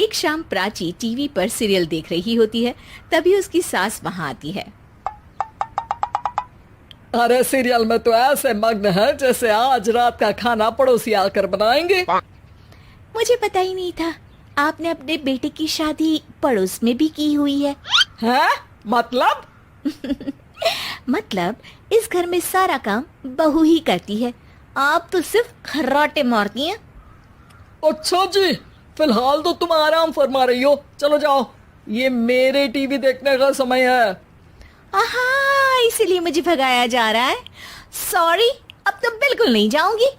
एक शाम प्राची टीवी पर सीरियल देख रही होती है। तभी उसकी सास वहां आती है। अरे सीरियल में तो ऐसे मग्न है जैसे आज रात का खाना पड़ोसी आकर बनाएंगे। मुझे पता ही नहीं था आपने अपने बेटे की शादी पड़ोस में भी की हुई है। हैं? मतलब? मतलब इस घर में सारा काम बहू ही करती है, आप तो सिर्फ खर्राटे मारती हैं। अच्छा जी, फिलहाल तो तुम आराम फरमा रही हो, चलो जाओ, ये मेरे टीवी देखने का समय है। आहा, इसीलिए मुझे भगाया जा रहा है। सॉरी, अब तो बिल्कुल नहीं जाऊंगी।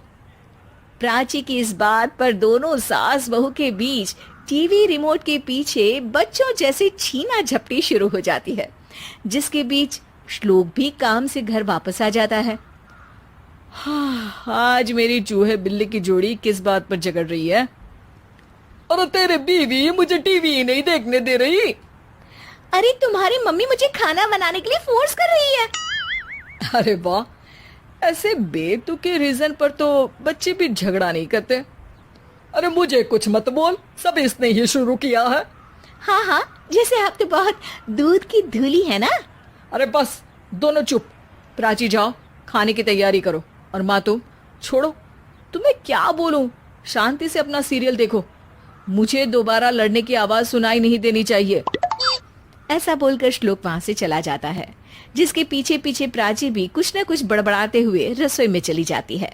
प्राची की इस बात पर दोनों सास बहू के बीच टीवी रिमोट के पीछे बच्चों जैसे छीना झपटी शुरू हो जाती है, जिसके बीच श्लोक भी काम से घर वापस आ जाता है। हाँ, आज मेरी चूहे बिल्ली की जोड़ी किस बात पर झगड़ रही है? अरे तेरे बीवी मुझे टीवी ही नहीं देखने दे रही। अरे तुम्हारी मम्मी मुझे खाना बनाने के लिए फोर्स कर रही है। अरे वाह, ऐसे बेतुके रीजन पर तो बच्चे भी झगड़ा नहीं करते। अरे मुझे कुछ मत बोल, सब इसने ही शुरू किया है। हाँ हाँ, जैसे आप तो बहुत दूध की धूली है ना। अरे बस, दोनों चुप। प्राची जाओ, खाने की तैयारी करो। और माँ तुम छोड़ो, तुम्हें क्या बोलूं, शांति से अपना सीरियल देखो, मुझे दोबारा लड़ने की आवाज सुनाई नहीं देनी चाहिए। ऐसा बोलकर श्लोक वहां से चला जाता है, जिसके पीछे पीछे प्राची भी कुछ न कुछ बड़बड़ाते हुए रसोई में चली जाती है।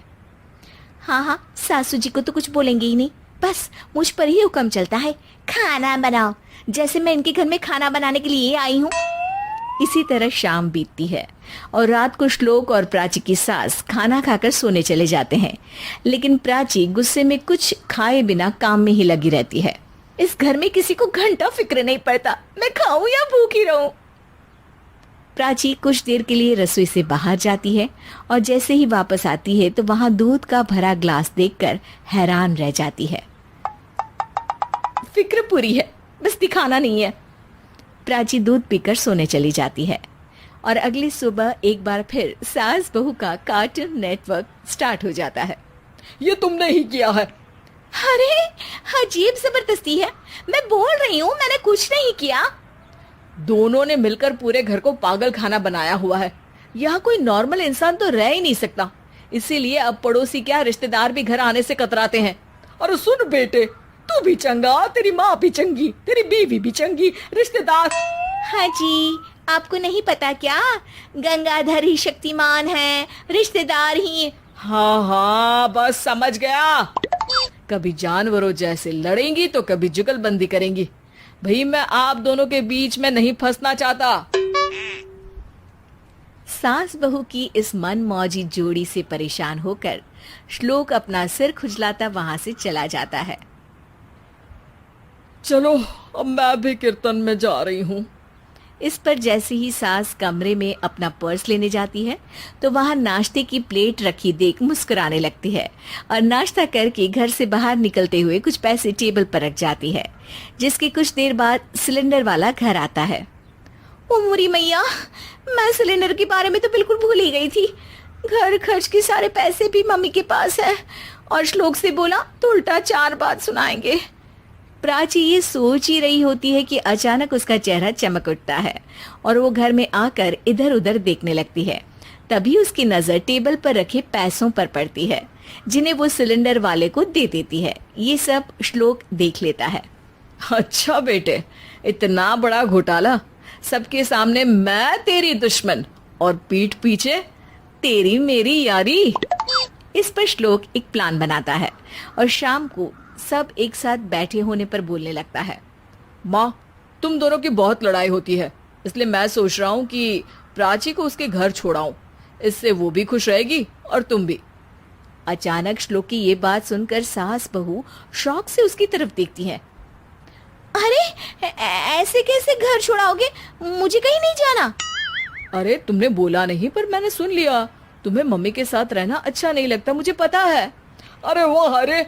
हाँ हाँ, सासू जी को तो कुछ बोलेंगे ही नहीं, बस मुझ पर ही हुक्म चलता है, खाना बनाओ, जैसे मैं इनके घर में खाना बनाने के लिए आई हूँ। इसी तरह शाम बीतती है और रात को श्लोक और प्राची की सास खाना खाकर सोने चले जाते हैं, लेकिन प्राची गुस्से में कुछ खाए बिना काम में ही लगी रहती है। इस घर में किसी को घंटा फिक्र नहीं पड़ता, मैं खाऊं या भूखी रहूं। प्राची कुछ देर के लिए रसोई से बाहर जाती है और जैसे ही वापस आती है तो वहां दूध का भरा ग्लास देखकर हैरान रह जाती है। फिक्र पूरी है, बस दिखाना नहीं है। प्राची दूध पीकर सोने चली जाती है और अगली सुबह एक बार फिर सास बहू का कार्टून नेटवर्क स्टार्ट हो जाता है। ये तुमने ही किया है। अरे अजीब जबरदस्ती है, मैं बोल रही हूँ मैंने कुछ नहीं किया। दोनों ने मिलकर पूरे घर को पागल खाना बनाया हुआ है। यहाँ कोई नॉर्मल इंसान तो रह ही नहीं सकता, इसीलिए अब पड़ोसी क्या रिश्तेदार भी घर आने से कतराते हैं। और सुन बेटे, तू भी चंगा, तेरी माँ भी चंगी, तेरी बीवी भी चंगी, रिश्तेदार। हाँ जी, आपको नहीं पता क्या, गंगाधर ही शक्तिमान है, रिश्तेदार ही। हाँ हाँ, बस समझ गया। कभी जानवरों जैसे लड़ेंगी तो कभी जुगलबंदी करेंगी। भाई मैं आप दोनों के बीच में नहीं फंसना चाहता। सास बहू की इस मन मौजी जोड़ी से परेशान होकर श्लोक अपना सिर खुजलाता वहां से चला जाता है। चलो अब मैं भी कीर्तन में जा रही हूँ। इस पर जैसे ही सास कमरे में अपना पर्स लेने जाती है तो वहां नाश्ते की प्लेट रखी देख मुस्कुराने लगती है और नाश्ता करके घर से बाहर निकलते हुए कुछ पैसे टेबल पर रख जाती है, जिसके कुछ देर बाद सिलेंडर वाला घर आता है। ओ मोरी मैया, मैं सिलेंडर के बारे में तो बिल्कुल भूल ही गई थी। घर खर्च के सारे पैसे भी मम्मी के पास है और श्लोक से बोला तो उल्टा 4 बात सुनाएंगे। प्राची ये सोच ही रही होती है कि अचानक उसका चेहरा चमक उठता है और वो घर में आकर इधर उधर देखने लगती है। तभी उसकी नजर टेबल पर रखे पैसों पर पड़ती है, जिन्हें वो सिलेंडर वाले को दे देती है। ये सब श्लोक देख लेता है। अच्छा बेटे, इतना बड़ा घोटाला, सबके सामने मैं तेरी दुश्मन और पीठ पीछे तेरी मेरी यारी। इस पर श्लोक एक प्लान बनाता है और शाम को सब एक साथ बैठे होने पर बोलने लगता है। माँ, तुम दोनों की बहुत लड़ाई होती है, इसलिए मैं सोच रहा हूँ कि प्राची को उसके घर छोड़ाऊं, इससे वो भी खुश रहेगी और तुम भी। अचानक श्लोक की ये बात सुनकर सास बहू शौक से उसकी तरफ देखती है। अरे ऐसे कैसे घर छोड़ाओगे, मुझे कहीं नहीं जाना। अरे तुमने बोला नहीं पर मैंने सुन लिया, तुम्हें मम्मी के साथ रहना अच्छा नहीं लगता, मुझे पता है। अरे वो, अरे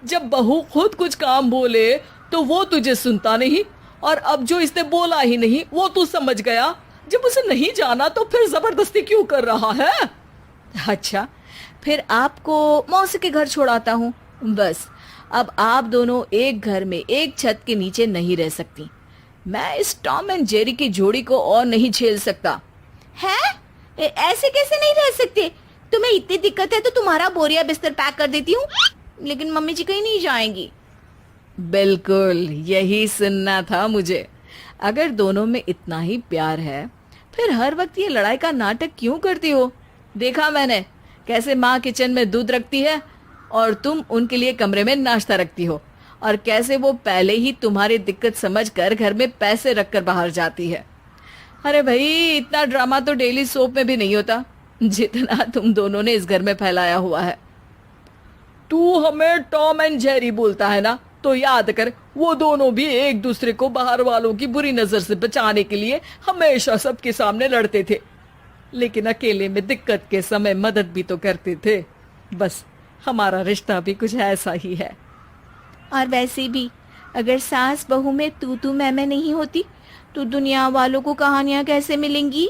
जब बहू खुद कुछ काम बोले तो वो तुझे सुनता नहीं, और अब जो इसने बोला ही नहीं वो तू समझ गया। जब उसे नहीं जाना तो फिर जबरदस्ती क्यों कर रहा है? अच्छा, फिर आपको मौसी के घर छोड़ाता हूँ, बस अब आप दोनों एक घर में एक छत के नीचे नहीं रह सकती। मैं इस टॉम एंड जेरी की जोड़ी को और नहीं झेल सकता। है? ऐसे कैसे नहीं रह सकते? तुम्हें इतनी दिक्कत है तो तुम्हारा बोरिया बिस्तर पैक कर देती हूँ, लेकिन मम्मी जी कहीं नहीं जाएंगी। बिल्कुल यही सुनना था मुझे। अगर दोनों में इतना ही प्यार है फिर हर वक्त ये लड़ाई का नाटक क्यों करती हो? देखा मैंने कैसे माँ किचन में दूध रखती है और तुम उनके लिए कमरे में नाश्ता रखती हो, और कैसे वो पहले ही तुम्हारी दिक्कत समझकर घर में पैसे रखकर बाहर जाती है। अरे भाई इतना ड्रामा तो डेली सोप में भी नहीं होता जितना तुम दोनों ने इस घर में फैलाया हुआ है। तू हमें टॉम एंड जेरी बोलता है ना, तो याद कर वो दोनों भी एक दूसरे को बाहर वालों की बुरी नजर से बचाने के लिए हमेशा सबके सामने लड़ते थे, लेकिन अकेले में दिक्कत के समय मदद भी तो करते थे। बस हमारा रिश्ता भी कुछ ऐसा ही है। और वैसे भी अगर सास बहू में तू मैं नहीं होती तो दुनिया वालों को कहानियां कैसे मिलेंगी?